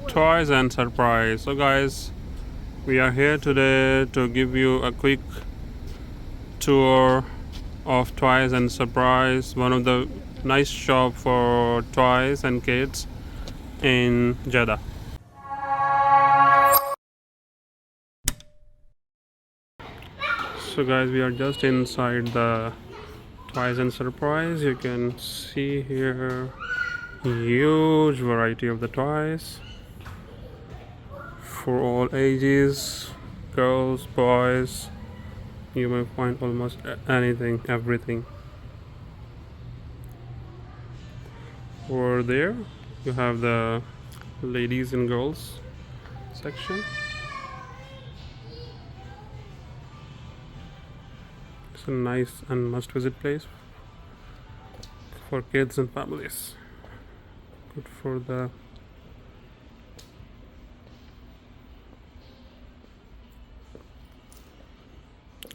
Toys and surprise. So guys, we are here today to give you a quick tour of Toys and Surprise, one of the nice shop for toys and kids in Jeddah. So guys, we are just inside the Toys and Surprise. You can see here huge variety of the toys for all ages, girls, boys. You may find almost anything, everything. Over there you have the ladies and girls section. It's a nice and must visit place for kids and families. Good for the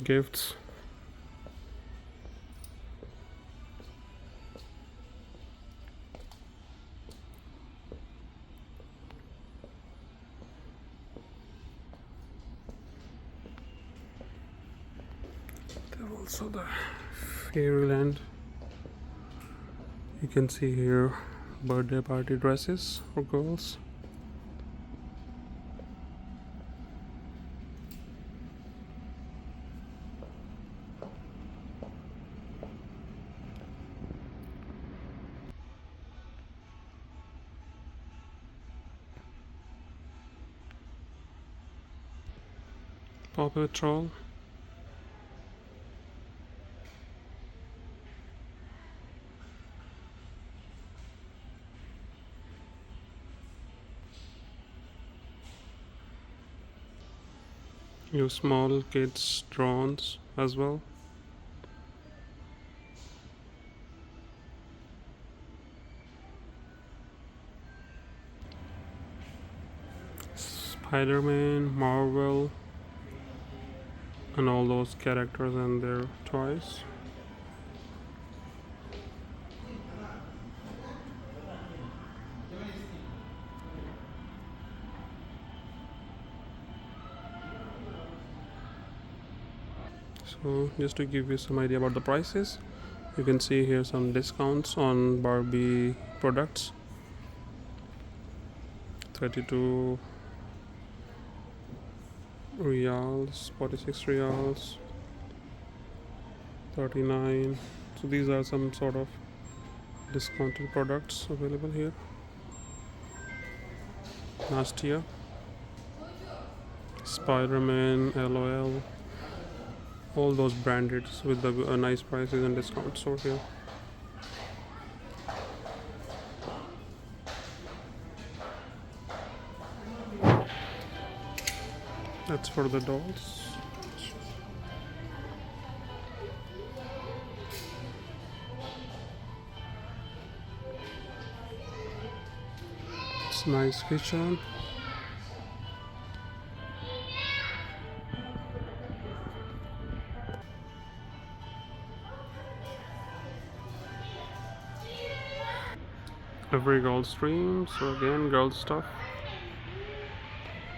gifts. There also the fairyland. You can see here birthday party dresses for girls. Paw Patrol. You small kids drones as well. Spider-Man, Marvel, and all those characters and their toys. So just to give you some idea about the prices, you can see here some discounts on Barbie products. 32 reals, 46 reals, 39. So these are some sort of discounted products available here. Last year, Spider-Man, LOL, all those branded with the nice prices and discounts over here. That's for the dolls. It's nice kitchen. Every girl stream, so again girl stuff.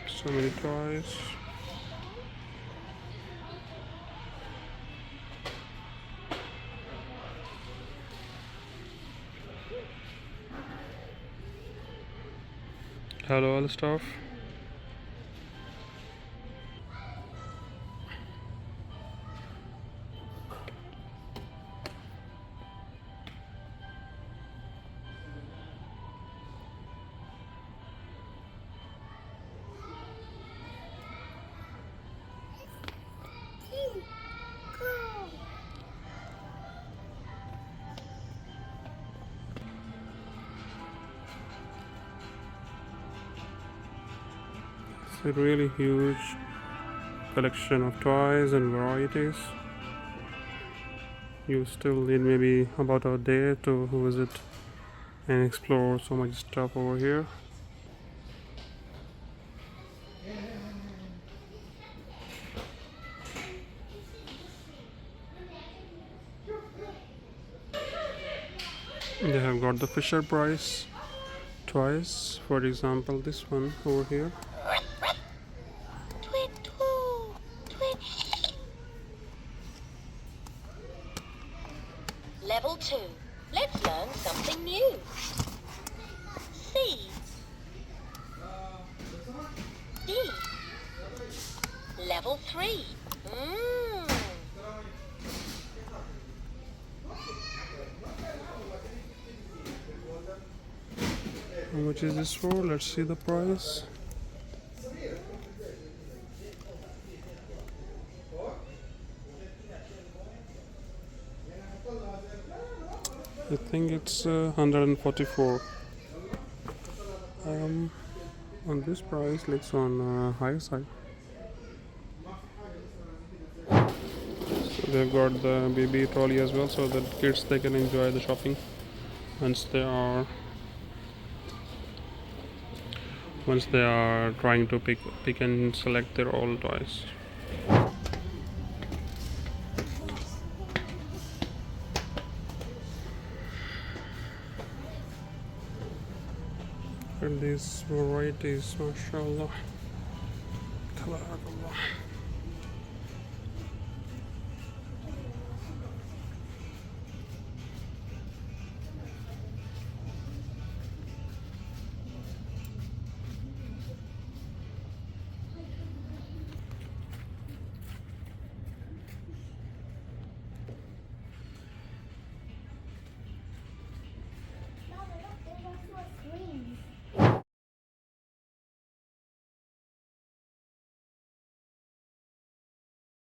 So many toys. LOL stuff. It's a really huge collection of toys and varieties. You still need maybe about a day to visit and explore so much stuff over here. They have got the Fisher Price toys. For example, this one over here. Level 2. Let's learn something new. C. D. Level 3. How much is this for? Let's see the price. I think it's 144. On this price looks on higher side. So they've got the baby trolley as well, so that kids they can enjoy the shopping once they are trying to pick and select their own toys. And these varieties, mashallah, tabarakallah.